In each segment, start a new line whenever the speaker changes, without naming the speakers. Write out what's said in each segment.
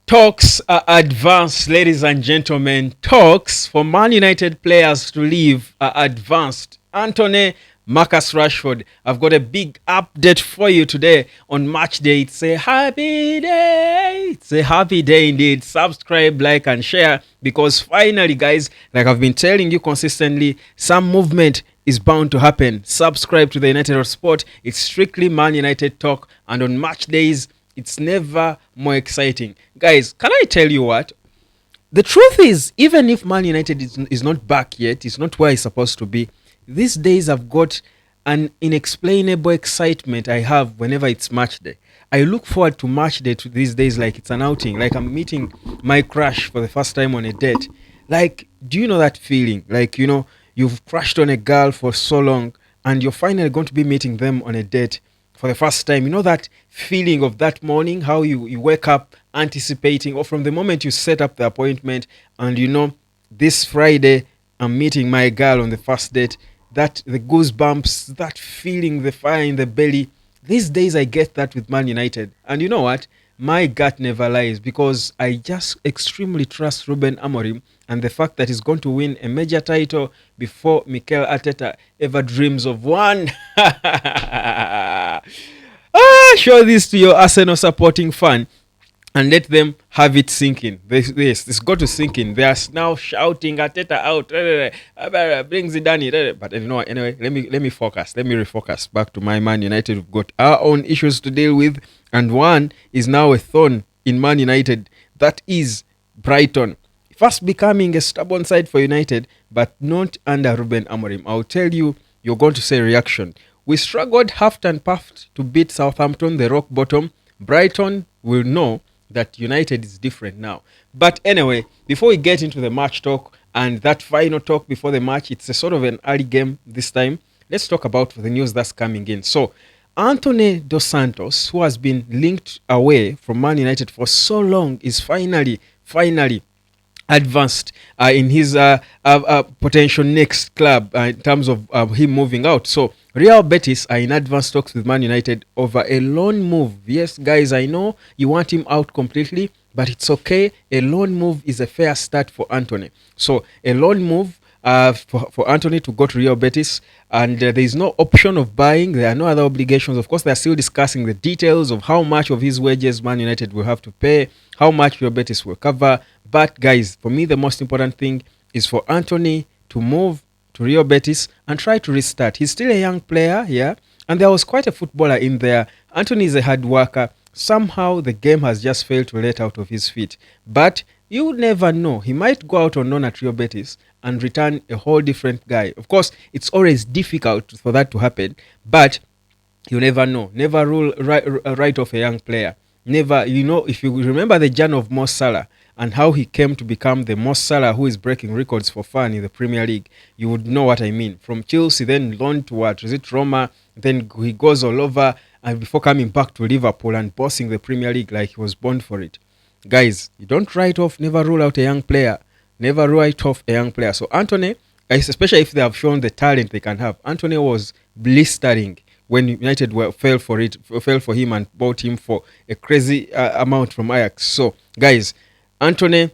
Talks are advanced, ladies and gentlemen. Talks for Man United players to leave are advanced. Antony, Marcus Rashford, I've got a big update for you today on match day. It's a happy day. It's a happy day indeed. Subscribe, like, and share because finally, guys, like I've been telling you consistently, some movement is bound to happen. Subscribe to the United Sport. It's strictly Man United talk, and on match days, it's never more exciting. Guys, can I tell you what? The truth is, even if Man United is not back yet, it's not where it's supposed to be, these days I've got an inexplainable excitement I have whenever it's match day. I look forward to match day to these days like it's an outing, like I'm meeting my crush for the first time on a date. Like, do you know that feeling? Like, you've crushed on a girl for so long and you're finally going to be meeting them on a date for the first time. You know that feeling of that morning, how you wake up anticipating, or from the moment you set up the appointment and this Friday I'm meeting my girl on the first date, that the goosebumps, that feeling, the fire in the belly. These days I get that with Man United. And you know what? My gut never lies because I just extremely trust Ruben Amorim and the fact that he's going to win a major title before Mikel Arteta ever dreams of one. Show this to your Arsenal supporting fan and let them have it sink in. This got to sink in. They are now shouting Arteta out. Bring Zidane. But anyway, let me focus. Let me refocus back to my Man United. We've got our own issues to deal with, and one is now a thorn in Man United. That is Brighton. First becoming a stubborn side for United, but not under Ruben Amorim. I'll tell you, you're going to say reaction. We struggled half and puffed to beat Southampton, the rock bottom. Brighton will know that United is different now. But anyway, before we get into the match talk and that final talk before the match, it's a sort of an early game this time. Let's talk about the news that's coming in. So, Anthony Dos Santos, who has been linked away from Man United for so long, is finally advanced in his potential next club in terms of him moving out. So Real Betis are in advanced talks with Man United over a loan move. Yes, guys, I know you want him out completely, but it's okay. A loan move is a fair start for Antony. So a loan move for Antony to go to Real Betis, and there is no option of buying. There are no other obligations. Of course, they are still discussing the details of how much of his wages Man United will have to pay, how much Real Betis will cover. But guys, for me, the most important thing is for Antony to move to Real Betis and try to restart. He's still a young player, yeah, and there was quite a footballer in there. Antony is a hard worker. Somehow the game has just failed to let out of his feet. But you never know. He might go out on loan at Real Betis and return a whole different guy. Of course, it's always difficult for that to happen, but you never know. Never rule right off a young player. Never, if you remember the journey of Mo Salah and how he came to become the Mo Salah who is breaking records for fun in the Premier League, you would know what I mean. From Chelsea, then loaned to Roma, then he goes all over, and before coming back to Liverpool and bossing the Premier League like he was born for it. Guys, you don't write off, never rule out a young player. Never write off a young player. So Antony, especially if they have shown the talent they can have, Antony was blistering when United fell for him and bought him for a crazy amount from Ajax. So guys, Antony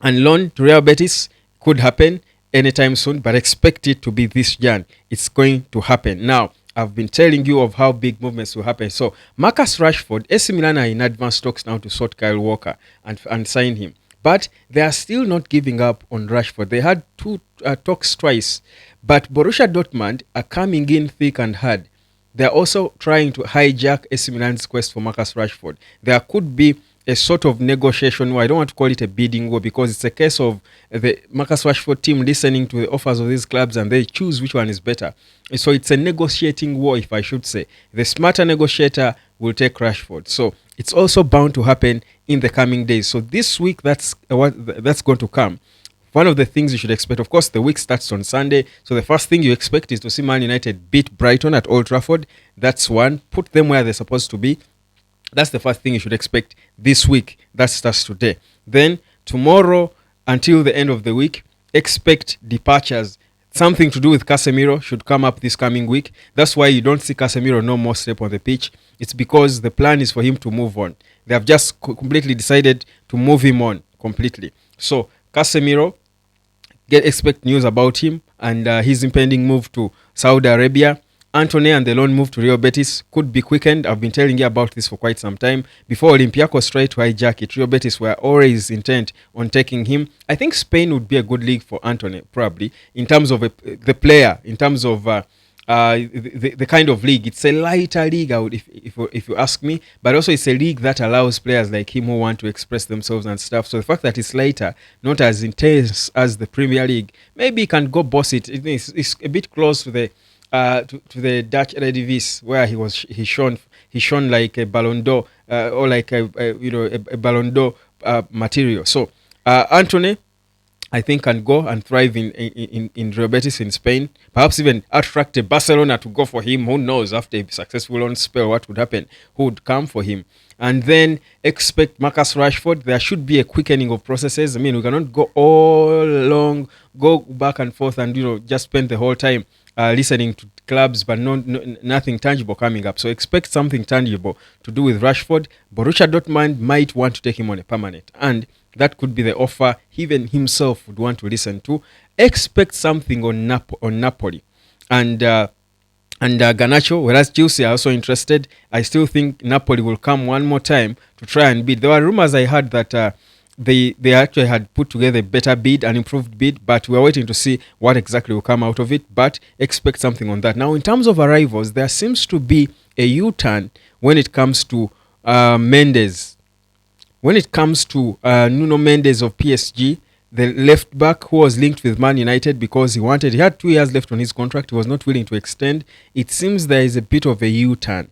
and loan to Real Betis could happen anytime soon, but expect it to be this Jan. It's going to happen. Now, I've been telling you of how big movements will happen. So Marcus Rashford, AC Milan are in advanced talks now to sort Kyle Walker and sign him. But they are still not giving up on Rashford. They had two talks twice. But Borussia Dortmund are coming in thick and hard. They're also trying to hijack AC Milan's quest for Marcus Rashford. There could be a sort of negotiation war. I don't want to call it a bidding war because it's a case of the Marcus Rashford team listening to the offers of these clubs and they choose which one is better. So it's a negotiating war, if I should say. The smarter negotiator will take Rashford. So it's also bound to happen in the coming days. So this week, that's going to come. One of the things you should expect, of course, the week starts on Sunday. So the first thing you expect is to see Man United beat Brighton at Old Trafford. That's one. Put them where they're supposed to be. That's the first thing you should expect this week. That starts today. Then tomorrow until the end of the week, expect departures. Something to do with Casemiro should come up this coming week. That's why you don't see Casemiro no more step on the pitch. It's because the plan is for him to move on. They have just completely decided to move him on completely. So Casemiro, expect news about him and his impending move to Saudi Arabia. Antony and the loan move to Real Betis could be quickened. I've been telling you about this for quite some time. Before Olympiacos tried to hijack it, Real Betis were always intent on taking him. I think Spain would be a good league for Antony, probably, in terms of the player, in terms of the kind of league. It's a lighter league, if you ask me, but also it's a league that allows players like him who want to express themselves and stuff. So the fact that it's lighter, not as intense as the Premier League, maybe he can go boss it. It's a bit close to the to the Dutch Eredivisie, where he shone like a Ballon d'Or or like a Ballon d'Or material. So Antony, I think, can go and thrive in Real Betis in Spain. Perhaps even attract a Barcelona to go for him. Who knows, after a successful loan spell, what would happen? Who would come for him? And then expect Marcus Rashford. There should be a quickening of processes. I mean, we cannot go all along, go back and forth and, just spend the whole time listening to clubs, but nothing tangible coming up. So expect something tangible to do with Rashford. Borussia Dortmund might want to take him on a permanent, and that could be the offer even himself would want to listen to. Expect something on Napoli and Garnacho, whereas Chelsea are also interested. I still think Napoli will come one more time to try and bid. There were rumors I heard that they actually had put together a better bid, an improved bid, but we're waiting to see what exactly will come out of it. But expect something on that. Now, in terms of arrivals, there seems to be a U-turn when it comes to Mendes. When it comes to Nuno Mendes of PSG, the left back who was linked with Man United because he had 2 years left on his contract, he was not willing to extend. It seems there is a bit of a U-turn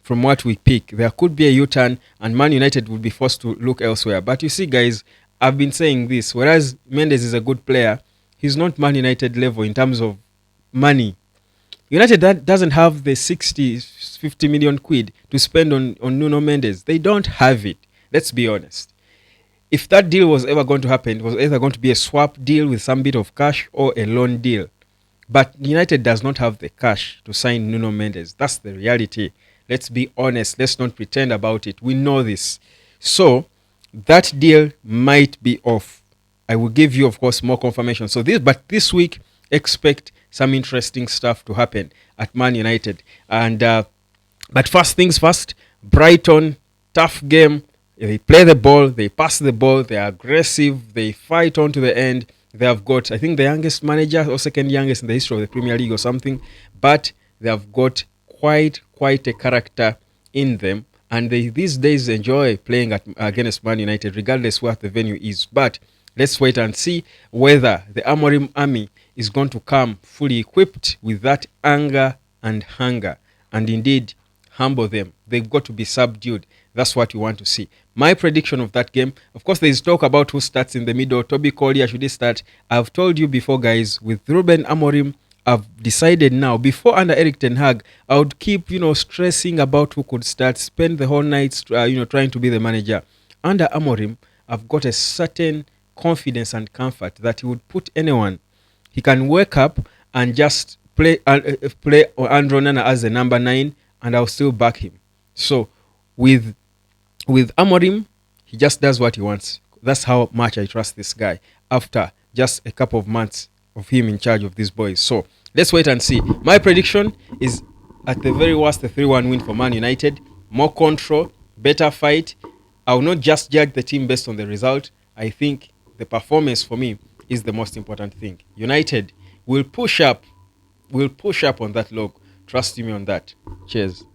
from what we pick. There could be a U-turn and Man United will be forced to look elsewhere. But you see, guys, I've been saying this, whereas Mendes is a good player, he's not Man United level in terms of money. United doesn't have the 50 million quid to spend on Nuno Mendes. They don't have it. Let's be honest. If that deal was ever going to happen, it was either going to be a swap deal with some bit of cash or a loan deal. But United does not have the cash to sign Nuno Mendes. That's the reality. Let's be honest. Let's not pretend about it. We know this. So that deal might be off. I will give you, of course, more confirmation. But this week, expect some interesting stuff to happen at Man United. And but first things first, Brighton, tough game. They play the ball, they pass the ball, they are aggressive, they fight on to the end. They have got, I think, the youngest manager or second youngest in the history of the Premier League or something, but they have got quite a character in them, and they these days enjoy playing against Man United, regardless what the venue is. But let's wait and see whether the Amorim army is going to come fully equipped with that anger and hunger, and indeed humble them. They've got to be subdued. That's what you want to see. My prediction of that game, of course, there is talk about who starts in the middle. Toby Collier, should he start? I've told you before, guys, with Ruben Amorim, I've decided now, before under Eric Ten Hag, I would keep, stressing about who could start, spend the whole night, trying to be the manager. Under Amorim, I've got a certain confidence and comfort that he would put anyone. He can wake up and just play Andro Nana as the number 9, and I'll still back him. So, with Amorim, he just does what he wants. That's how much I trust this guy after just a couple of months of him in charge of these boys. So let's wait and see. My prediction is at the very worst a 3-1 win for Man United. More control, better fight. I will not just judge the team based on the result. I think the performance for me is the most important thing. United will push up on that log. Trust me on that. Cheers.